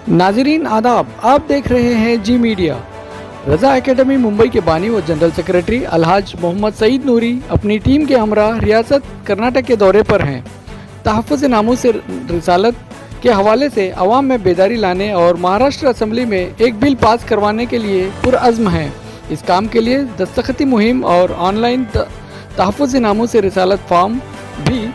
नाजरीन आदाब, आप देख रहे हैं जी मीडिया। रज़ा एकेडमी मुंबई के बानी व जनरल सेक्रेटरी अलहाज मोहम्मद सईद नूरी अपनी टीम के हमरा रियासत कर्नाटक के दौरे पर हैं। तहफ़्फ़ुज़ नामूस रिसालत के हवाले से अवाम में बेदारी लाने और महाराष्ट्र असम्बली में एक बिल पास करवाने के लिए पुरअज़्म हैं। इस काम के लिए दस्तखती मुहिम और ऑनलाइन तहफ़्फ़ुज़ नामूस रिसालत फॉर्म भी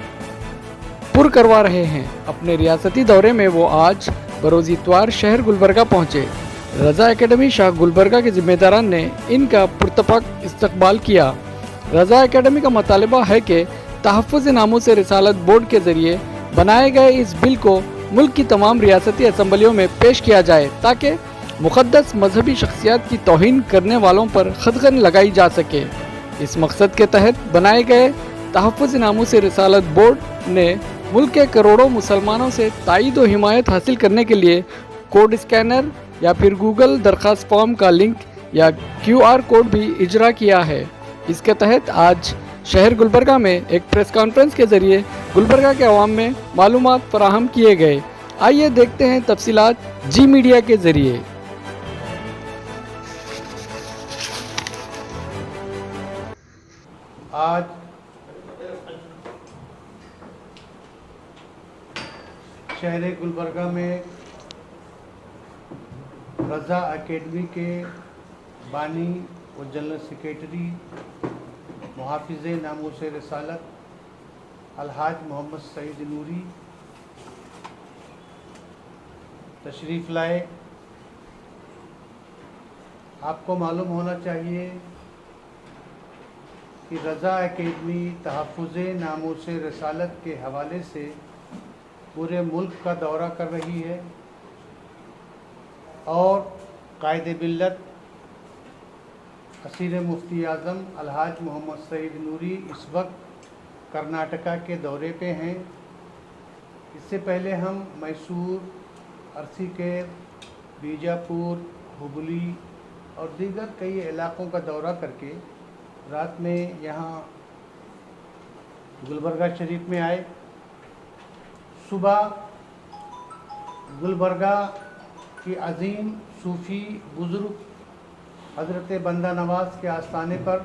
पुर करवा रहे हैं। अपने रियासती दौरे में वो आज बरोज़ इतवार शहर गुलबर्गा पहुँचे। रज़ा एकेडमी शाह गुलबर्गा के ज़िम्मेदारान ने इनका पुरतपक इस्तकबाल किया। रज़ा एकेडमी का मुतालबा है कि तहफ़्फ़ुज़ नामूस रिसालत बोर्ड के ज़रिए बनाए गए इस बिल को मुल्क की तमाम रियासती असम्बलियों में पेश किया जाए ताकि मुक़द्दस मजहबी शख्सियात की तौहीन करने वालों पर खदगन लगाई जा सके। इस मकसद के तहत बनाए गए तहफ़्फ़ुज़ नामूस रिसालत बोर्ड ने मुल्क के करोड़ों मुसलमानों से ताईद व हिमायत हासिल करने के लिए कोड स्कैनर या फिर गूगल दरख्वास्त फॉर्म का लिंक या QR कोड भी इजरा किया है। इसके तहत आज शहर गुलबर्गा में एक प्रेस कॉन्फ्रेंस के ज़रिए गुलबर्गा के अवाम में मालूमात फराहम किए गए। आइए देखते हैं तफसीलात जी मीडिया के ज़रिए। आज शहर गुलबर्गा में रज़ा एकेडमी के बानी व जनरल सेक्रेटरी मुहाफ़िज़ नामूस रिसालत अलहाज मोहम्मद सईद नूरी तशरीफ़ लाए। आपको मालूम होना चाहिए कि रज़ा एकेडमी तहफ़्फ़ुज़ नामूस रिसालत के हवाले से पूरे मुल्क का दौरा कर रही है और कायदे बिल्लत असीर मुफ्ती आज़म अलहाज मोहम्मद सईद नूरी इस वक्त कर्नाटका के दौरे पे हैं। इससे पहले हम मैसूर, अरसीकेर, बीजापुर, हुबली और दीगर कई इलाक़ों का दौरा करके रात में यहाँ गुलबर्गा शरीफ में आए। सुबह गुलबर्गा की अजीम सूफ़ी बुज़ुर्ग हज़रत बंदा नवाज़ के आस्थाने पर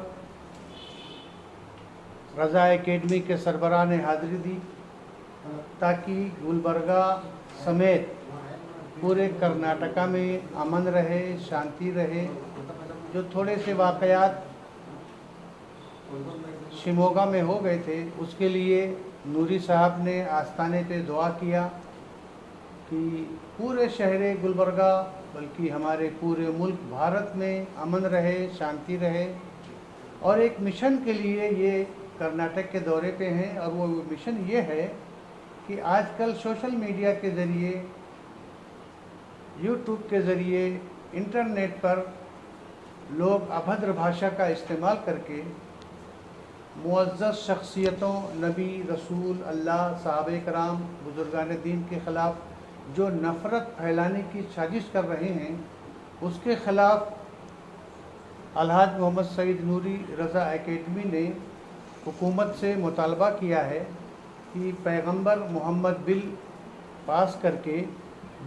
रज़ा एकेडमी के सरबराह ने हाज़िरी दी ताकि गुलबर्गा समेत पूरे कर्नाटका में अमन रहे, शांति रहे। जो थोड़े से वाक़यात शिमोगा में हो गए थे उसके लिए नूरी साहब ने आस्थाने पे दुआ किया कि पूरे शहर गुलबर्गा बल्कि हमारे पूरे मुल्क भारत में अमन रहे, शांति रहे। और एक मिशन के लिए ये कर्नाटक के दौरे पे हैं और वो मिशन ये है कि आजकल सोशल मीडिया के ज़रिए, यूट्यूब के ज़रिए, इंटरनेट पर लोग अभद्र भाषा का इस्तेमाल करके मुअज़्ज़ज़ शख्सियतों, नबी, रसूल, अल्लाह, सहाबे कराम, बुज़ुर्गान दीन के ख़िलाफ़ जो नफ़रत फैलाने की साजिश कर रहे हैं उसके ख़िलाफ़ अलहाज मोहम्मद सईद नूरी रज़ा एकेडमी ने हुकूमत से मुतालबा किया है कि पैगंबर मोहम्मद बिल पास करके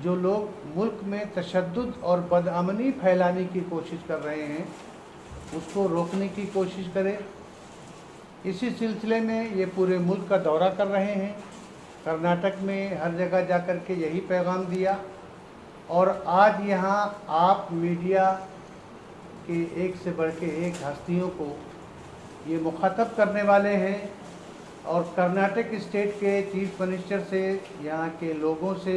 जो लोग मुल्क में तशद्दुद और बदअमनी फैलाने की कोशिश कर रहे हैं उसको रोकने की कोशिश करे। इसी सिलसिले में ये पूरे मुल्क का दौरा कर रहे हैं। कर्नाटक में हर जगह जाकर के यही पैगाम दिया और आज यहाँ आप मीडिया के एक से बढ़ के एक हस्तियों को ये मुखातब करने वाले हैं और कर्नाटक स्टेट के चीफ मिनिस्टर से, यहाँ के लोगों से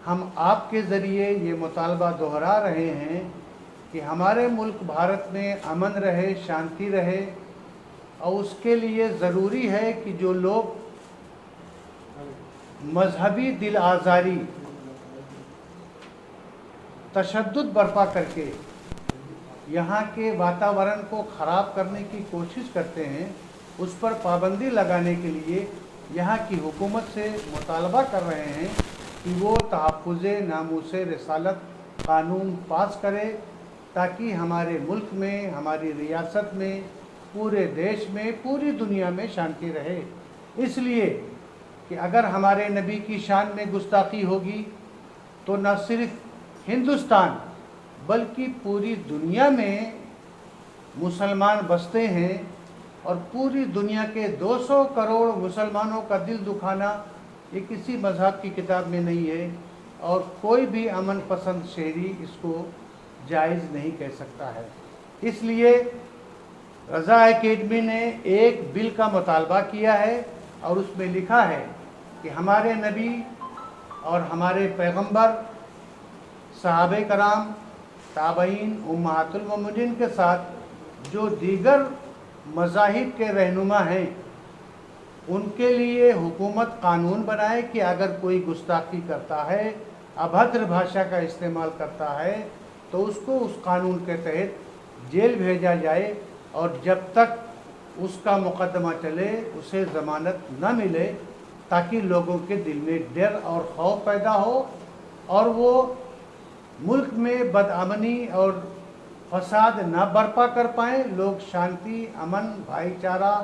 हम आपके ज़रिए ये मुतालबा दोहरा रहे हैं कि हमारे मुल्क भारत में अमन रहे, शांति रहे। और उसके लिए ज़रूरी है कि जो लोग मजहबी दिल आज़ारी, तशद्दुद बर्पा करके यहाँ के वातावरण को ख़राब करने की कोशिश करते हैं उस पर पाबंदी लगाने के लिए यहाँ की हुकूमत से मुतालबा कर रहे हैं कि वो तहफ़्फ़ुज़ नामूस रिसालत क़ानून पास करे ताकि हमारे मुल्क में, हमारी रियासत में, पूरे देश में, पूरी दुनिया में शांति रहे। इसलिए कि अगर हमारे नबी की शान में गुस्ताखी होगी, تو نہ صرف ہندوستان بلکہ پوری دنیا میں مسلمان بستے ہیں، اور پوری دنیا کے 200 کروڑ مسلمانوں کا دل دکھانا یہ کسی مذہب کی کتاب میں نہیں ہے، اور کوئی بھی امن پسند شہری اس کو جائز نہیں کہہ سکتا ہے۔ اس لیے رضا اکیڈمی نے ایک بل کا مطالبہ کیا ہے، اور اس میں لکھا ہے کہ ہمارے نبی اور ہمارے پیغمبر، صحابہ کرام، تابعین، امہات المومنین کے ساتھ جو دیگر مذاہب کے رہنما ہیں، ان کے لیے حکومت قانون بنائے کہ اگر کوئی گستاخی کرتا ہے، ابھدر بھاشا کا استعمال کرتا ہے، تو اس کو اس قانون کے تحت جیل بھیجا جائے، اور جب تک اس کا مقدمہ چلے اسے ضمانت نہ ملے، تاکہ لوگوں کے دل میں ڈر اور خوف پیدا ہو، اور وہ ملک میں بدامنی اور فساد نہ برپا کر پائیں، لوگ شانتی، امن، بھائی چارہ،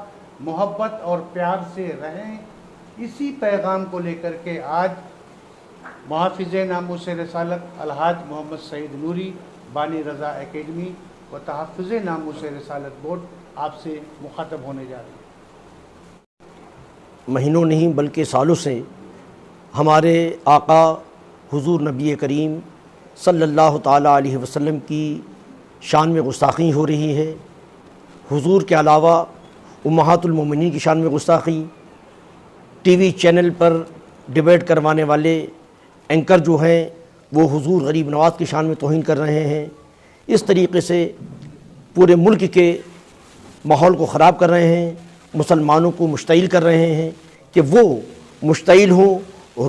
محبت اور پیار سے رہیں۔ اسی پیغام کو لے کر کے آج محافظ ناموس رسالت الحاج محمد سعید نوری، بانی رضا اکیڈمی و تحفظ ناموس رسالت بورڈ آپ سے مخاطب ہونے جا رہی ہے۔ مہینوں نہیں بلکہ سالوں سے ہمارے آقا حضور نبی کریم صلی اللہ تعالیٰ علیہ وسلم کی شان میں گستاخی ہو رہی ہے۔ حضور کے علاوہ امہات المومنین کی شان میں گستاخی، ٹی وی چینل پر ڈیبیٹ کروانے والے اینکر جو ہیں وہ حضور غریب نواز کی شان میں توہین کر رہے ہیں۔ اس طریقے سے پورے ملک کے ماحول کو خراب کر رہے ہیں، مسلمانوں کو مشتعل کر رہے ہیں کہ وہ مشتعل ہوں،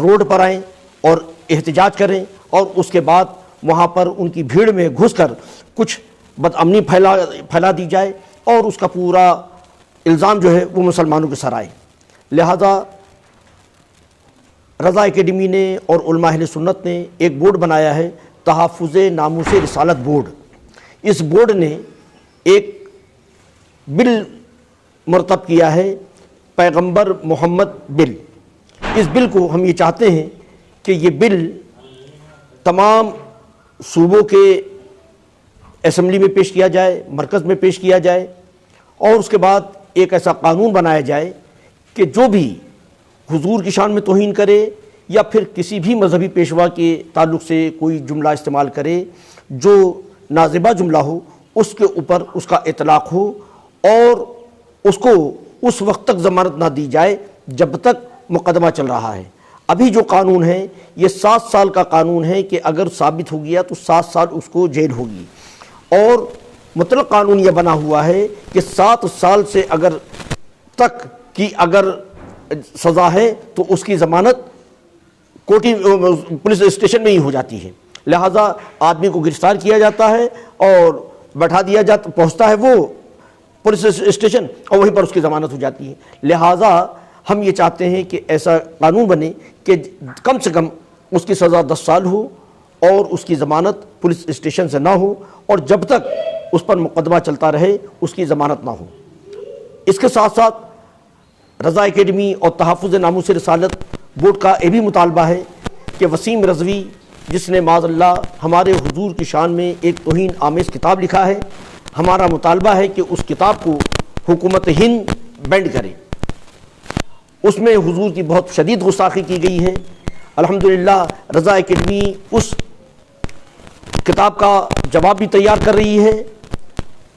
روڈ پر آئیں اور احتجاج کریں، اور اس کے بعد وہاں پر ان کی بھیڑ میں گھس کر کچھ بدامنی پھیلا دی جائے، اور اس کا پورا الزام جو ہے وہ مسلمانوں کے سر آئے۔ لہذا رضا اکیڈمی نے اور علماء اہل سنت نے ایک بورڈ بنایا ہے، تحفظ ناموس رسالت بورڈ۔ اس بورڈ نے ایک بل مرتب کیا ہے، پیغمبر محمد بل۔ اس بل کو ہم یہ چاہتے ہیں کہ یہ بل تمام صوبوں کے اسمبلی میں پیش کیا جائے، مرکز میں پیش کیا جائے، اور اس کے بعد ایک ایسا قانون بنایا جائے کہ جو بھی حضور کی شان میں توہین کرے یا پھر کسی بھی مذہبی پیشوا کے تعلق سے کوئی جملہ استعمال کرے جو نازیبہ جملہ ہو، اس کے اوپر اس کا اطلاق ہو، اور اس کو اس وقت تک ضمانت نہ دی جائے جب تک مقدمہ چل رہا ہے۔ ابھی جو قانون ہے یہ 7 سال کا قانون ہے کہ اگر ثابت ہو گیا تو 7 سال اس کو جیل ہوگی، اور مطلق قانون یہ بنا ہوا ہے کہ 7 سال سے اگر تک کی اگر سزا ہے تو اس کی ضمانت کوٹی پولیس اسٹیشن میں ہی ہو جاتی ہے۔ لہٰذا آدمی کو گرفتار کیا جاتا ہے اور بٹھا دیا جاتا، پہنچتا ہے وہ پولیس اسٹیشن، اور وہیں پر اس کی ضمانت ہو جاتی ہے۔ لہٰذا ہم یہ چاہتے ہیں کہ ایسا قانون بنے کہ کم سے کم اس کی سزا 10 سال ہو، اور اس کی ضمانت پولیس اسٹیشن سے نہ ہو، اور جب تک اس پر مقدمہ چلتا رہے اس کی ضمانت نہ ہو۔ اس کے ساتھ ساتھ رضا اکیڈمی اور تحفظ ناموس رسالت بورڈ کا یہ بھی مطالبہ ہے کہ وسیم رضوی، جس نے معاذ اللہ ہمارے حضور کی شان میں ایک توہین آمیز کتاب لکھا ہے، ہمارا مطالبہ ہے کہ اس کتاب کو حکومت ہند بینڈ کرے۔ اس میں حضور کی بہت شدید گستاخی کی گئی ہے۔ الحمدللہ رضا اکیڈمی اس کتاب کا جواب بھی تیار کر رہی ہے،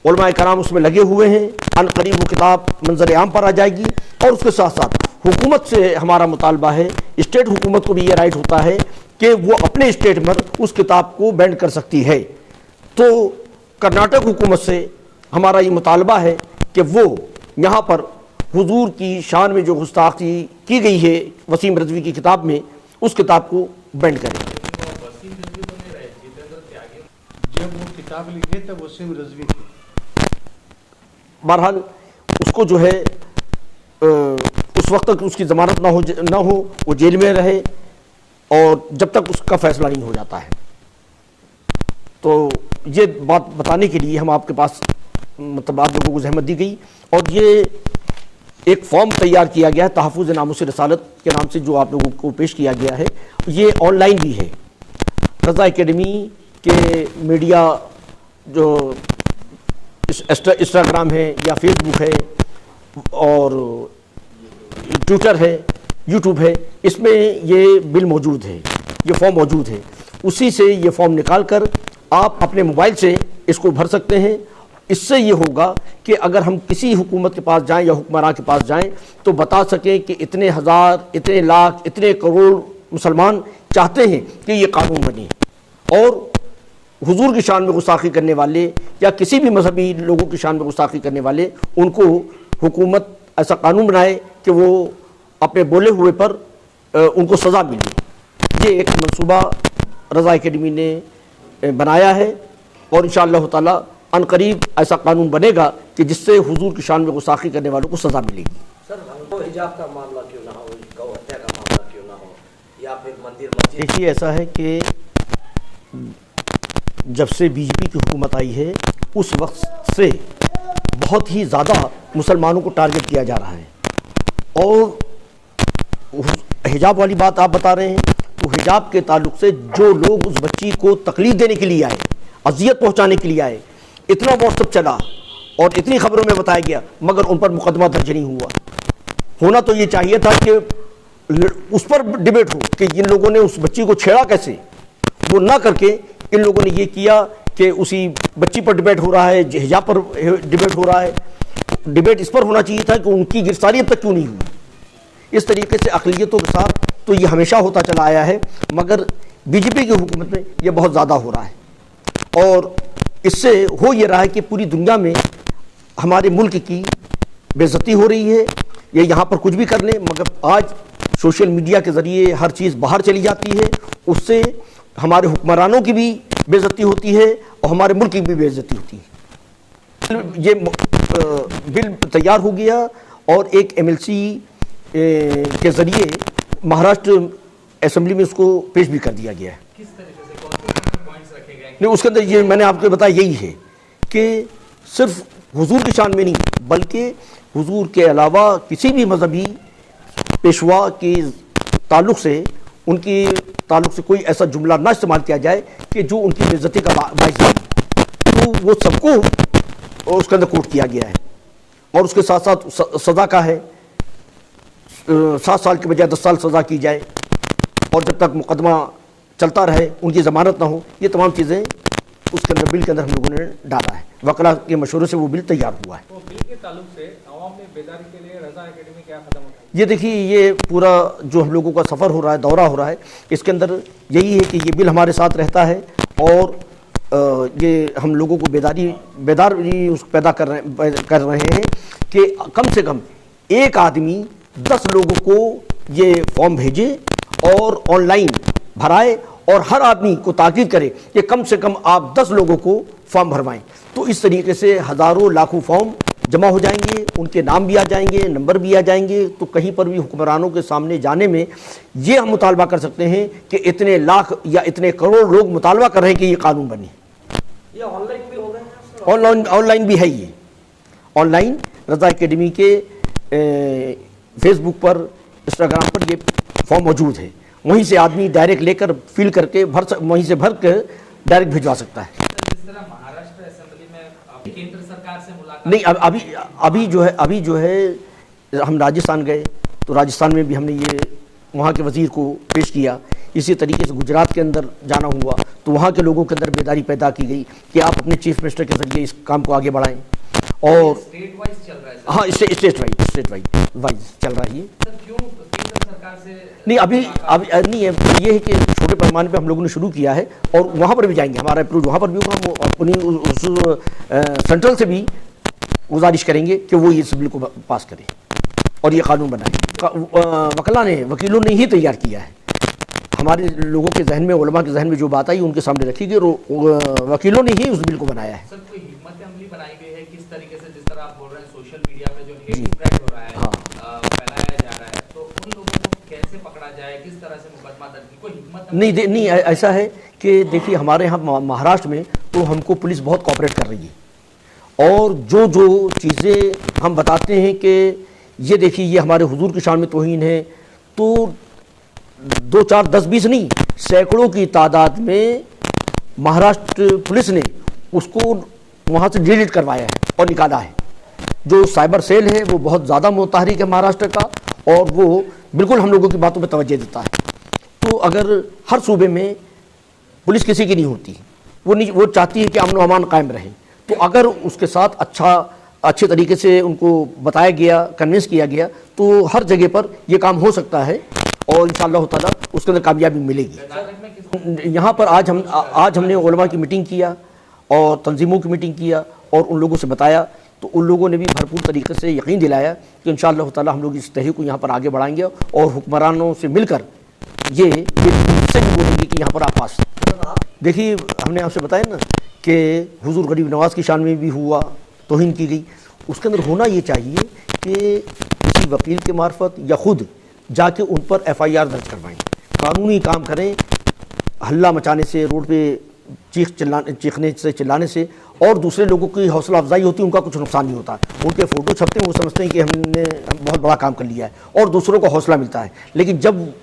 علماء کرام اس میں لگے ہوئے ہیں، ان قریب وہ کتاب منظر عام پر آ جائے گی۔ اور اس کے ساتھ ساتھ حکومت سے ہمارا مطالبہ ہے، اسٹیٹ حکومت کو بھی یہ رائٹ ہوتا ہے کہ وہ اپنے اسٹیٹ میں اس کتاب کو بینڈ کر سکتی ہے۔ تو کرناٹک حکومت سے ہمارا یہ مطالبہ ہے کہ وہ یہاں پر حضور کی شان میں جو گستاخی کی گئی ہے وسیم رضوی کی کتاب میں، اس کتاب کو بینڈ کریں۔ جب وہ کتاب لکھے تب وسیم رضوی تھے۔ بہرحال اس کو جو ہے اس وقت تک اس کی ضمانت نہ ہو، وہ جیل میں رہے، اور جب تک اس کا فیصلہ نہیں ہو جاتا ہے۔ تو یہ بات بتانے کے لیے ہم آپ کے پاس مطلب آپ لوگوں کو زحمت دی گئی، اور یہ ایک فارم تیار کیا گیا ہے تحفظ ناموس رسالت کے نام سے جو آپ لوگوں کو پیش کیا گیا ہے، یہ آن لائن بھی ہے۔ رضا اکیڈمی کے میڈیا جو انسٹاگرام ہے یا فیس بک ہے اور ٹویٹر ہے، یوٹیوب ہے، اس میں یہ بل موجود ہے، یہ فارم موجود ہے. اسی سے یہ فارم نکال کر آپ اپنے موبائل سے اس کو بھر سکتے ہیں. اس سے یہ ہوگا کہ اگر ہم کسی حکومت کے پاس جائیں یا حکمراں کے پاس جائیں تو بتا سکیں کہ اتنے ہزار، اتنے لاکھ، اتنے کروڑ مسلمان چاہتے ہیں کہ یہ قانون بنے، اور حضور کی شان میں گستاخی کرنے والے یا کسی بھی مذہبی لوگوں کی شان میں گستاخی کرنے والے، ان کو حکومت ایسا قانون بنائے کہ وہ اپنے بولے ہوئے پر ان کو سزا ملے. یہ ایک منصوبہ رضا اکیڈمی نے بنایا ہے، اور انشاءاللہ تعالی ان قریب ایسا قانون بنے گا کہ جس سے حضور کی شان میں گستاخی کرنے والوں کو سزا ملے گی. سر حجاب کا معاملہ کیوں نہ ہو، گو ہتیا کا معاملہ کیوں نہ ہو، یا پھر مندر مسجد؟ دیکھیے ایسا ہے کہ جب سے بی جے پی کی حکومت آئی ہے اس وقت سے بہت ہی زیادہ مسلمانوں کو ٹارگٹ کیا جا رہا ہے. اور حجاب والی بات آپ بتا رہے ہیں تو حجاب کے تعلق سے جو لوگ اس بچی کو تکلیف دینے کے لیے آئے، اذیت پہنچانے کے لیے آئے، اتنا واٹس ایپ چلا اور اتنی خبروں میں بتایا گیا، مگر ان پر مقدمہ درج نہیں ہوا. ہونا تو یہ چاہیے تھا کہ اس پر ڈیبیٹ ہو کہ ان لوگوں نے اس بچی کو چھیڑا کیسے. وہ نہ کر کے ان لوگوں نے یہ کیا کہ اسی بچی پر ڈیبیٹ ہو رہا ہے، حجاب پر ڈیبیٹ ہو رہا ہے. ڈیبیٹ اس پر ہونا چاہیے تھا کہ ان کی گرفتاری اب تک کیوں نہیں ہوئی. اس طریقے سے اقلیتوں کے ساتھ تو یہ ہمیشہ ہوتا چلا آیا ہے، مگر بی جے پی کی حکومت میں یہ بہت زیادہ ہو رہا ہے. اور اس سے ہو یہ رہا ہے کہ پوری دنیا میں ہمارے ملک کی بے عزتی ہو رہی ہے. یہ یہاں پر کچھ بھی کر لیں، مگر آج سوشل میڈیا کے ذریعے ہر چیز باہر چلی جاتی ہے. اس سے ہمارے حکمرانوں کی بھی بے عزتی ہوتی ہے اور ہمارے ملک کی بھی بے عزتی ہوتی ہے. یہ بل تیار ہو گیا اور ایک ایم ایل سی کے ذریعے مہاراشٹر اسمبلی میں اس کو پیش بھی کر دیا گیا ہے. کس طریقے سے کون سے پوائنٹس رکھے گئے ہیں؟ نہیں، اس کے اندر یہ میں نے آپ کو بتایا یہی ہے کہ صرف حضور کی شان میں نہیں بلکہ حضور کے علاوہ کسی بھی مذہبی پیشوا کے تعلق سے، ان کے تعلق سے کوئی ایسا جملہ نہ استعمال کیا جائے کہ جو ان کی بے عزتی کا باعث بنے. تو وہ سب کو اس کے اندر کوٹ کیا گیا ہے. اور اس کے ساتھ ساتھ سزا کا ہے، 7 سال کے بجائے 10 سال سزا کی جائے، اور جب تک مقدمہ چلتا رہے ان کی ضمانت نہ ہو. یہ تمام چیزیں اس کے اندر بل کے اندر ہم لوگوں نے ڈالا ہے. وکلا کے مشورے سے وہ بل تیار ہوا ہے. تو بل کے تعلق سے عوام میں بیداری کے لیے رضا اکیڈمی کیا قدم اٹھائے؟ یہ دیکھیے، یہ پورا جو ہم لوگوں کا سفر ہو رہا ہے، دورہ ہو رہا ہے، اس کے اندر یہی ہے کہ یہ بل ہمارے ساتھ رہتا ہے اور یہ ہم لوگوں کو بیدار پیدا کر رہے ہیں کہ کم سے کم ایک آدمی 10 لوگوں کو یہ فارم بھیجے اور آن لائن بھرائے، اور ہر آدمی کو تاکید کرے کہ کم سے کم آپ 10 لوگوں کو فارم بھروائیں. تو اس طریقے سے ہزاروں لاکھوں فارم جمع ہو جائیں گے، ان کے نام بھی آ جائیں گے، نمبر بھی آ جائیں گے. تو کہیں پر بھی حکمرانوں کے سامنے جانے میں یہ ہم مطالبہ کر سکتے ہیں کہ اتنے لاکھ یا اتنے کروڑ لوگ مطالبہ کر رہے ہیں کہ یہ قانون بنے. یہ آن لائن بھی ہو گئے ہیں؟ آن لائن بھی ہے. یہ آن لائن رضا اکیڈمی کے فیس بک پر، انسٹاگرام پر یہ فارم موجود ہے. وہیں سے آدمی ڈائریکٹ لے کر فل کر کے وہیں سے بھر کر ڈائریکٹ بھجوا سکتا ہے. جس طرح مہاراشٹر اسمبلی میں کیندر سرکار سے ملاقات نہیں، ابھی جو ہے ہم راجستھان گئے تو راجستھان میں بھی ہم نے یہ وہاں کے وزیر کو پیش کیا. اسی طریقے سے گجرات کے اندر جانا ہوا تو وہاں کے لوگوں کے اندر بیداری پیدا کی گئی کہ آپ اپنے چیف منسٹر کے ذریعے اس کام کو آگے بڑھائیں. اور اسٹیٹ وائز چل رہا ہے؟ ہاں، اسٹیٹ وائز چل رہا ہے. یہ سر کیوں کیندر سرکار سے نہیں، ابھی نہیں ہے. یہ ہے کہ چھوٹے پیمانے پہ ہم لوگوں نے شروع کیا ہے اور وہاں پر بھی جائیں گے. ہمارا اپروچ وہاں پر بھی ہوگا. ہم اپنی سینٹرل سے بھی گزارش کریں گے کہ وہ اس بل کو پاس کریں اور یہ قانون بنائیں. وکیلوں نے ہی تیار کیا ہے. ہمارے لوگوں کے ذہن میں، علماء کے ذہن میں جو بات آئی ان کے سامنے رکھی گئی اور وکیلوں نے ہی اس بل کو بنایا ہے. سر کوئی حکمت عملی بنائی گئی ہے کس طریقے سے، جس طرح آپ بول رہے ہیں سوشل میڈیا پہ جو ہیٹ اسپریڈ ہو رہا ہے، پھیلایا جا رہا ہے، تو ان لوگوں کو کیسے پکڑا جائے، کس طرح سے مقدمہ درج کی؟ کوئی حکمت نہیں، ایسا ہے کہ دیکھیے ہمارے یہاں مہاراشٹر میں تو ہم کو پولیس بہت کوآپریٹ کر رہی ہے. اور جو چیزیں ہم بتاتے ہیں کہ یہ دیکھیے یہ ہمارے حضور کی شان میں توہین ہے، تو 2 4 10 20 नहीं, सैकड़ों की तादाद में महाराष्ट्र पुलिस ने उसको वहाँ से डिलीट करवाया है और निकाला है। जो साइबर सेल है वो बहुत ज़्यादा मुतहरिक है महाराष्ट्र का, और वो बिल्कुल हम लोगों की बातों पर तवज्जो देता है। तो अगर हर सूबे में पुलिस किसी की नहीं होती, वो चाहती है कि अमन व अमान कायम रहे, तो अगर उसके साथ अच्छे तरीके से उनको बताया गया, कन्विंस किया गया, तो हर जगह पर ये काम हो सकता है और इंशाअल्लाह ताला उसके अंदर कामयाबी मिलेगी। यहाँ पर आज हमने उलमा की मीटिंग किया और तंजीमों की मीटिंग किया और उन लोगों से बताया, तो उन लोगों ने भी भरपूर तरीके से यकीन दिलाया कि इंशाअल्लाह ताला हम लोग इस तहरीक को यहाँ पर आगे बढ़ाएंगे और हुक्मरानों से मिलकर ये से भी बोलेंगे कि यहाँ पर आप पास। देखिए, हमने आपसे बताया ना कि हुजूर गरीब नवाज की शान में भी हुआ, तौहीन की गई। उसके अंदर होना ये चाहिए कि किसी वकील के मार्फत या खुद जाके उन पर FIR दर्ज करवाएं, कानूनी काम करें। हल्ला मचाने से, रोड पे चीखने से, चिल्लाने से और दूसरे लोगों की हौसला अफजाई होती है, उनका कुछ नुकसान नहीं होता। उनके फ़ोटो छपते हैं, वो समझते हैं कि हमने बहुत बड़ा काम कर लिया है और दूसरों को हौसला मिलता है। लेकिन जब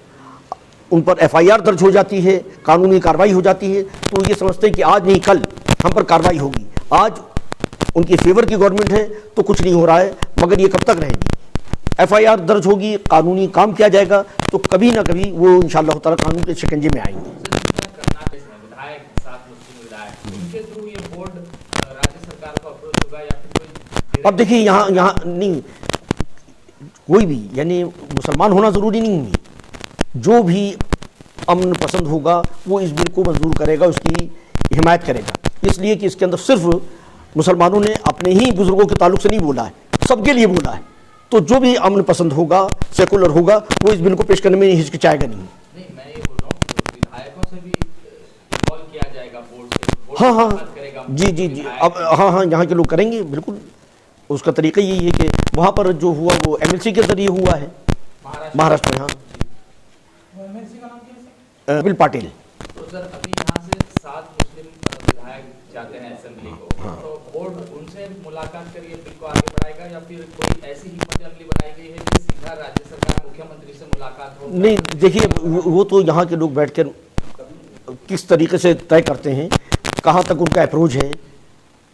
उन पर FIR दर्ज हो जाती है, कानूनी कार्रवाई हो जाती है, तो ये समझते हैं कि आज नहीं कल हम पर कार्रवाई होगी। आज उनकी फेवर की गवर्नमेंट है तो कुछ नहीं हो रहा है, मगर ये कब तक रहेगी। FIR दर्ज होगी, कानूनी काम किया जाएगा, तो कभी ना कभी वो इंशाअल्लाह ताला कानून के शिकंजे में आएंगे। अब देखिए, यहाँ नहीं, कोई भी यानी मुसलमान होना ज़रूरी नहीं है, जो भी अमन पसंद होगा वो इस बिल को मंजूर करेगा, उसकी हिमायत करेगा। इसलिए कि इसके अंदर सिर्फ मुसलमानों ने अपने ही बुजुर्गों के ताल्लुक से नहीं बोला है, सबके लिए बोला है। तो जो भी अमन पसंद होगा, सेकुलर होगा, वो इस बिल को पेश करने में हिचकिचाएगा नहीं। मैं ये बोल रहा हूँ विधायकों से भी कॉल किया जाएगा बोर्ड से, हाँ, जी, अब हाँ, यहाँ के लोग करेंगे बिल्कुल। उसका तरीका यही है कि वहाँ पर जो हुआ वो MLC के जरिए हुआ है महाराष्ट्र में। हाँ, बिल पाटिल। तो सर, अभी यहाँ से 7 मुस्लिम विधायक जाते हैं असेंबली को, तो बोर्ड उनसे मुलाकात करिए बिल को आगे बढ़ाएगा, या फिर कोई ऐसी हिम्मत अमली बनाई गई है कि सीधा राज्य सरकार मुख्यमंत्री से मुलाकात हो? नहीं, देखिए, वो तो यहाँ के लोग बैठकर किस तरीके से तय करते हैं, कहाँ तक उनका अप्रोच है,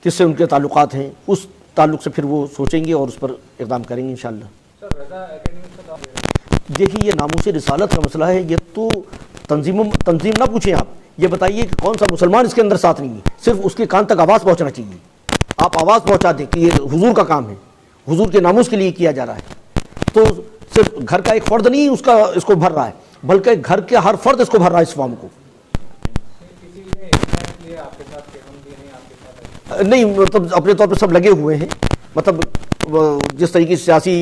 किससे उनके ताल्लुकात हैं, उस ताल्लुक से फिर वो सोचेंगे और उस पर इक़दाम करेंगे इंशाअल्लाह। देखिए, ये नामूस रिसालत का मसला है, ये तो तंजीम ना पूछें आप, ये बताइए कि कौन सा मुसलमान इसके अंदर साथ नहीं है। सिर्फ उसके कान तक आवाज़ पहुंचना चाहिए, आप आवाज़ पहुंचा दें कि ये हुजूर का काम है, हुजूर के नामूस के लिए किया जा रहा है। तो सिर्फ घर का एक फ़र्द नहीं उसका इसको भर रहा है, बल्कि घर के हर फर्द इसको भर रहा है इस फॉर्म को। नहीं, मतलब अपने तौर पर सब लगे हुए हैं, मतलब जिस तरीके से सियासी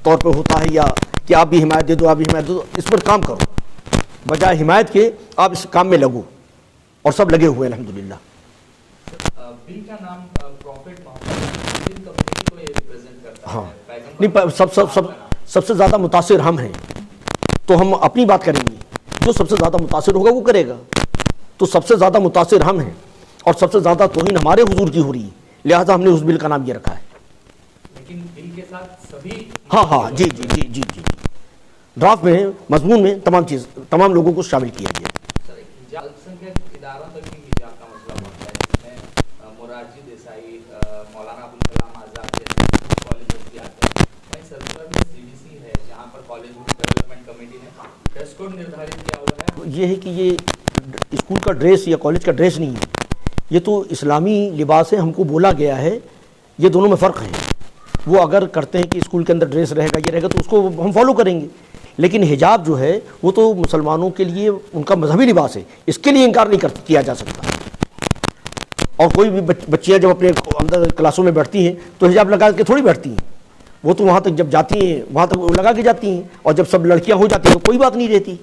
तौर पर होता है, या कि आप भी हिमायत दे दो, आप भी हिमायत दे दो, इस पर काम करो, बजाय हिमायत के आप इस काम में लगो, और सब लगे हुए हैं अल्हम्दुलिल्लाह। बिल का नाम प्रॉफिट मोहम्मद कम्युनिटी को ये रिप्रेजेंट करता है। हाँ, नहीं, सबसे ज़्यादा मुतासिर हम हैं, तो हम अपनी बात करेंगे, जो सबसे ज़्यादा मुतासिर होगा वो करेगा। तो सबसे ज़्यादा मुतासिर हम हैं और सबसे ज़्यादा तौहीन हमारे हुजूर की हो रही है, लिहाजा हमने उस बिल का नाम ये रखा है। लेकिन बिल के साथ सभी, हाँ, जी, ड्राफ्ट में, मजमून में तमाम लोगों को शामिल किया गया। सर, हिजाब अल्पसंख्यक इदारों तक भी हिजाब का मसला बनता है, जिसमें मोरारजी देसाई, मौलाना अबुल कलाम आज़ाद जैसे कॉलेज भी आते हैं। वहीं सरकार में CDC है, जहाँ पर कॉलेज डेवलपमेंट कमेटी ने ड्रेस कोड निर्धारित किया हुआ है। ये है कि ये स्कूल का ड्रेस या कॉलेज का ड्रेस नहीं है, ये तो इस्लामी लिबास है, हमको बोला गया है। ये दोनों में फ़र्क है। वो अगर करते हैं कि स्कूल के अंदर ड्रेस रहेगा, ये रहेगा, तो उसको हम फॉलो करेंगे। लेकिन हिजाब जो है वो तो मुसलमानों के लिए उनका मजहबी लिबास है, इसके लिए इनकार नहीं किया जा सकता। और कोई भी बच्चियाँ जब अपने अंदर क्लासों में बैठती हैं तो हिजाब लगा के थोड़ी बैठती हैं, वो तो वहाँ तक जब जाती हैं वहाँ तक लगा के जाती हैं, और जब सब लड़कियाँ हो जाती हैं तो कोई बात नहीं रहती।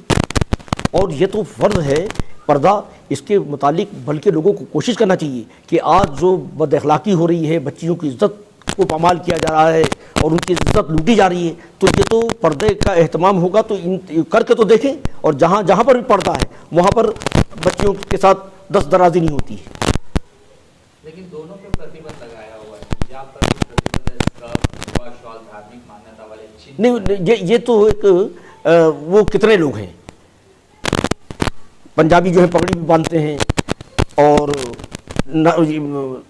और ये तो फ़र्ज है पर्दा, इसके मुतालिक बल्कि लोगों को कोशिश करना चाहिए कि आज जो बदअखलाक़ी हो रही है, बच्चियों की इज़्ज़त को पामाल किया जा रहा है और उनकी इज़्ज़त लूटी जा रही है, तो ये तो पर्दे का एहतमाम होगा तो इन करके तो देखें। और जहाँ जहाँ पर भी पर्दा है वहाँ पर बच्चियों के साथ दस्तदराजी नहीं होती है। लेकिन दोनों पे प्रतिबंध लगाया हुआ है, हिजाब पर भी प्रतिबंध है, स्कर्ट व शॉल धार्मिक मान्यता वाले चिन्ह। नहीं, ये तो एक वो कितने लोग हैं, पंजाबी जो है पगड़ी भी बांधते हैं, और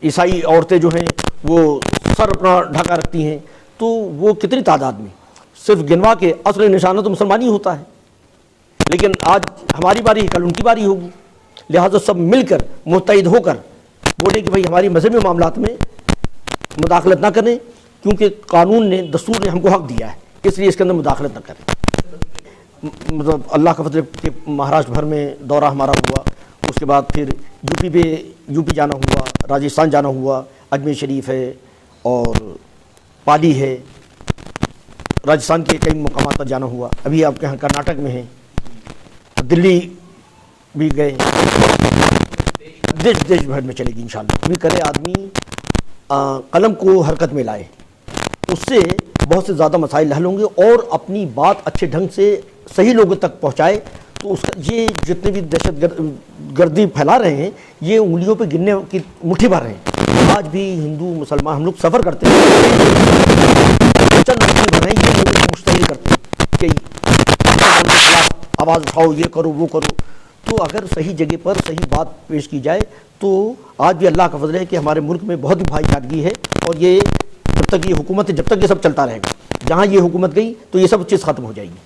ईसाई औरतें जो हैं वो सर अपना ढका रखती हैं। तो वो कितनी तादाद में, सिर्फ गिनवा के असली निशाना तो मुसलमान ही होता है। लेकिन आज हमारी बारी, कल उनकी बारी होगी, लिहाजा सब मिलकर मुत्तहिद होकर बोले कि भाई हमारी मजहबी मामलात में मुदाखलत ना करें, क्योंकि कानून ने, दस्तूर ने हमको हक दिया है, इसलिए इसके अंदर मुदाखलत ना करें। मतलब अल्लाह का फजल के महाराष्ट्र भर में दौरा हमारा हुआ, उसके बाद फिर यूपी जाना हुआ, राजस्थान जाना हुआ, अजमेर शरीफ है और पाली है, राजस्थान के कई मुकामात पर जाना हुआ। अभी आपके यहाँ कर्नाटक में है, दिल्ली भी गए, देश भर में चलेगी इंशाल्लाह। अभी करे आदमी कलम को हरकत में लाए, उससे बहुत से ज़्यादा मसाइल हल होंगे, और अपनी बात अच्छे ढंग से सही लोगों तक पहुँचाए। तो उसका ये जितने भी दहशत गर्दी फैला रहे हैं, ये उंगलियों पे गिनने की मुट्ठी भर हैं। आज भी हिंदू मुसलमान हम लोग सफ़र करते हैं, चंद मुट्ठी भर हैं, ये लोग मुस्तहिल करते हैं कि मुसलमान के खिलाफ आवाज़ उठाओ, ये करो वो करो। तो अगर सही जगह पर सही बात पेश की जाए तो आज भी अल्लाह का फजल है कि हमारे मुल्क में बहुत ही भाईचारगी है, और ये जब तक ये हुकूमत है, जब तक ये सब चलता रहेगा, जहाँ ये हुकूमत गई तो ये सब चीज़ ख़त्म हो जाएगी।